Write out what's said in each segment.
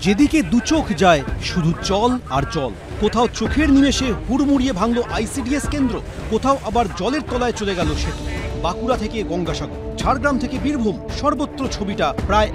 যেদিকে দু চোখ যায় শুধু জল আর জল। কোথাও চোখের নিমেষে হুড়মুড়িয়ে ভাঙল আইসিডিএস কেন্দ্র, কোথাও আবার জলের তলায় চলে গেল সেতু। বাঁকুড়া থেকে গঙ্গাসাগর, ঝাড়গ্রাম থেকে বীরভূম, সর্বত্র ছবিটা প্রায়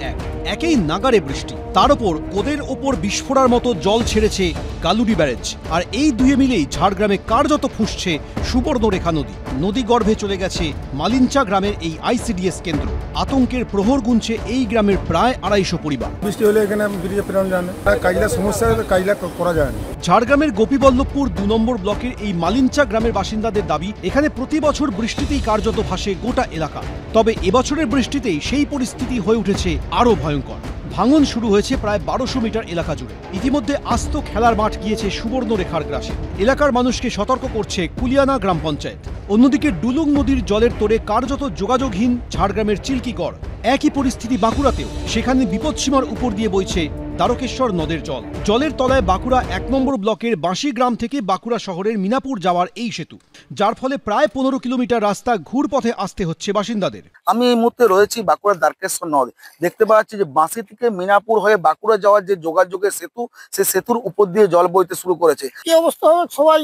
একই নাগারে বৃষ্টি। তার ওপর কোদের ওপর বিস্ফোরার মতো জল ছেড়েছে গালুডি ব্যারেজ। আর এই দুয়ে মিলেই ঝাড়গ্রামে কার্যত ফুঁসছে সুবর্ণরেখা নদী। নদী গর্ভে চলে গেছে মালিঞ্চা গ্রামের এই আইসিডিএস কেন্দ্র। আতঙ্কের প্রহর গুনছে এই গ্রামের প্রায় 250 পরিবার। বৃষ্টি হলে এখানে ব্রিজে পেরোনো যায় না, কাজলা সমস্যা, কাজলা করা যায় না। ঝাড়গ্রামের গোপীবল্লভপুর 2 নম্বর ব্লকের এই মালিঞ্চা গ্রামের বাসিন্দাদের দাবি, এখানে প্রতি বছর বৃষ্টিতেই কার্যত ভাসে গোটা এলাকা। তবে এবছরের বৃষ্টিতেই সেই পরিস্থিতি হয়ে উঠেছে আরও ভয়ঙ্কর। ভাঙন শুরু হয়েছে প্রায় 1200 মিটার এলাকা জুড়ে। ইতিমধ্যে আস্ত খেলার মাঠ গিয়েছে সুবর্ণরেখার গ্রাসে। এলাকার মানুষকে সতর্ক করছে কুলিয়ানা গ্রাম পঞ্চায়েত। অন্যদিকে ডুলুং নদীর জলের তোড়ে কার্যত যোগাযোগহীন ঝাড়গ্রামের চিল্কিগড়। একই পরিস্থিতি বাঁকুড়াতেও, সেখানে বিপদসীমার উপর দিয়ে বইছে দ্বারকেশ্বর নদের জল। জলের তলায় বাঁকুড়া 1 নম্বর ব্লকের বাঁশি গ্রাম থেকে বাঁকুড়া শহরের মিনাপুর যাওয়ার এই সেতু, যার ফলে প্রায় 15 কিলোমিটার রাস্তা ঘুরপথে আসতে হচ্ছে বাসিন্দাদের। আমি এই মুহূর্তে রয়েছি বাঁকুড়ার দ্বারকেশ্বর নদ। দেখতে পাচ্ছি যে বাঁশি থেকে মিনাপুর হয়ে বাঁকুড়া যাওয়ার যে যোগাযোগের সেতু, সেই সেতুর উপর দিয়ে জল বইতে শুরু করেছে। কি অবস্থা হবে, সবাই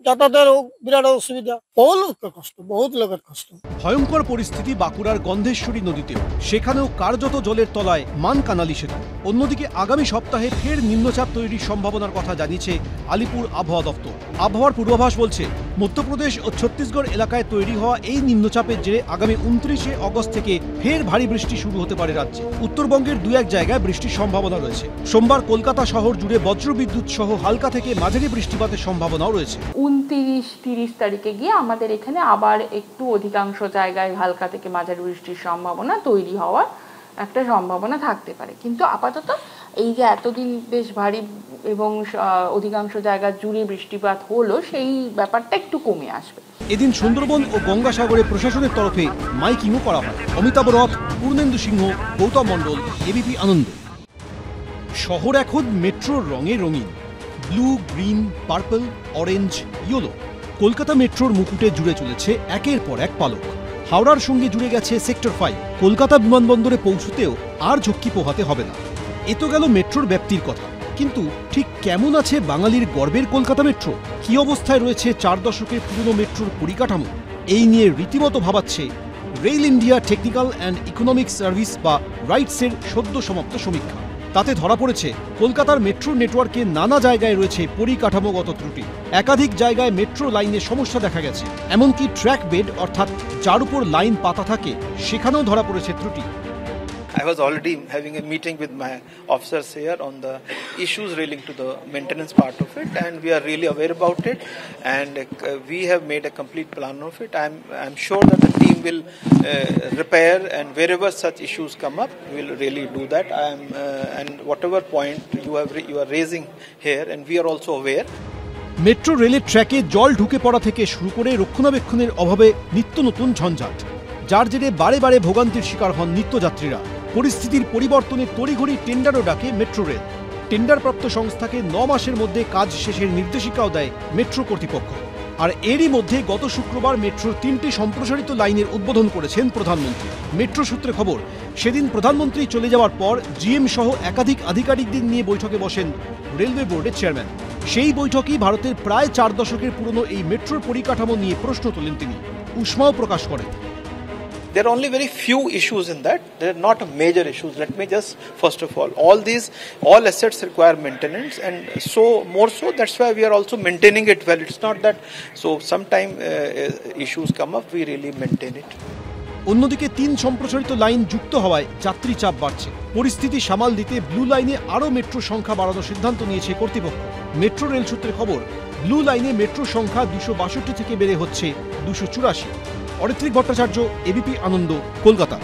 যাতায়াতের বিরাট অসুবিধা, বহুত লোকের কষ্ট। ভয়ঙ্কর পরিস্থিতি বাঁকুড়ার গন্ধেশ্বরী নদীতেও, সেখানেও কার্যত জলের তলায় মানকানালি সেতু। অন্যদিকে আগামী সপ্তাহে ফের নিম্নচাপ তৈরির সম্ভাবনার কথা জানিয়েছে আলিপুর আবহাওয়া দপ্তর। আবহাওয়ার পূর্বাভাস বলছে, মধ্যপ্রদেশ ও ছত্তিশগড় এলাকায় তৈরি হওয়া এই নিম্নচাপের জেরে আগামী 29শে অগস্ট থেকে ফের ভারী বৃষ্টি শুরু হতে পারে রাজ্যে। উত্তরবঙ্গের 2-1 জায়গায় বৃষ্টির সম্ভাবনা রয়েছে। সোমবার কলকাতা শহর জুড়ে বজ্রবিদ্যুৎ সহ হালকা থেকে মাঝারি বৃষ্টিপাতের সম্ভাবনাও রয়েছে। 29-30 তারিখে গিয়ে আমাদের এখানে আবার একটু অধিকাংশ জায়গায় হালকা থেকে মাঝারি বৃষ্টির সম্ভাবনা তৈরি হওয়ার একটা সম্ভাবনা থাকতে পারে। কিন্তু আপাতত এই যে এতদিন বেশ ভারী এবং অধিকাংশ জায়গা জুড়ে বৃষ্টিপাত হলো, সেই ব্যাপারটা একটু কমে আসবে। এদিন সুন্দরবন ও গঙ্গাসাগরে প্রশাসনের তরফে মাইকিংও করা হয়। অমিতাভ রথ, পূর্ণেন্দু সিংহ, গৌতম মণ্ডল, এবিপি আনন্দ। শহর এখন মেট্রোর রঙে রঙিন, blue, green, purple, orange, yellow. Kolkata মেট্রোর মুকুটে জুড়ে চলেছে একের পর এক পালক। হাওড়ার সঙ্গে জুড়ে গেছে সেক্টর 5। কলকাতা বিমানবন্দরে পৌঁছতেও আর ঝক্কি পোহাতে হবে না। এ তো গেল মেট্রোর ব্যাপ্তির কথা, কিন্তু ঠিক কেমন আছে বাঙালির গর্বের কলকাতা মেট্রো? কি অবস্থায় রয়েছে 4 দশকের পুরনো মেট্রোর পরিকাঠামো? এই নিয়ে রীতিমতো ভাবাচ্ছে rail India technical and economic service বা রাইটসের সদ্য সমাপ্ত সমীক্ষা। তাতে ধরা পড়েছে কলকাতার মেট্রো নেটওয়ার্কে নানা জায়গায় রয়েছে পরিকাঠামোগত ত্রুটি। একাধিক জায়গায় মেট্রো লাইনে সমস্যা দেখা গেছে। এমনকি ট্র্যাক বেড, অর্থাৎ যার উপর লাইন পাতা থাকে, সেখানেও ধরা পড়েছে ত্রুটি। I was already having a meeting with my officers here on the issues relating to the maintenance part of it, and we are really aware about it, and we have made a complete plan of it. I'm sure that the team will repair, and wherever such issues come up, we will really do that. And whatever point you are raising here, and we are also aware. Metro রেলের ট্র্যাকে জল ঢুকে পড়া থেকে শুরু করে রক্ষণাবেক্ষণের অভাবে নিত্য নতুন ঝঞ্ঝাট, যার জেরে বারে বারে ভোগান্তির শিকার হন নিত্যযাত্রীরা। পরিস্থিতির পরিবর্তনে তড়িঘড়ি টেন্ডারও ডাকে মেট্রো রেল। টেন্ডারপ্রাপ্ত সংস্থাকে 9 মাসের মধ্যে কাজ শেষের নির্দেশিকাও দেয় মেট্রো কর্তৃপক্ষ। আর এরই মধ্যে গত শুক্রবার মেট্রোর 3টি সম্প্রসারিত লাইনের উদ্বোধন করেছেন প্রধানমন্ত্রী। মেট্রো সূত্রে খবর, সেদিন প্রধানমন্ত্রী চলে যাওয়ার পর জিএম সহ একাধিক আধিকারিকদের নিয়ে বৈঠকে বসেন রেলওয়ে বোর্ডের চেয়ারম্যান। সেই বৈঠকেই ভারতের প্রায় 4 দশকের পুরনো এই মেট্রোর পরিকাঠামো নিয়ে প্রশ্ন তোলেন তিনি, উষ্মাও প্রকাশ করেন। There are only very few issues in that. They are not major issues. Let me just, first of all assets require maintenance, and so more so, that's why we are also maintaining it well. It's not that, so sometime issues come up, we really maintain it. অন্যদিকে 3 সম্প্রসারিত line যুক্ত হওয়ায় যাত্রী চাপ বাড়ছে। পরিস্থিতি সামাল দিতে ব্লু লাইনে আরও মেট্রো সংখ্যা বাড়ানোর সিদ্ধান্ত নিয়েছে কর্তৃপক্ষ। মেট্রো রেল সূত্রে খবর, ব্লু লাইনে মেট্রো সংখ্যা 262 থেকে বেড়ে হচ্ছে 284। অরিত্রিক ভট্টাচার্য, এবিপি আনন্দ, কলকাতা।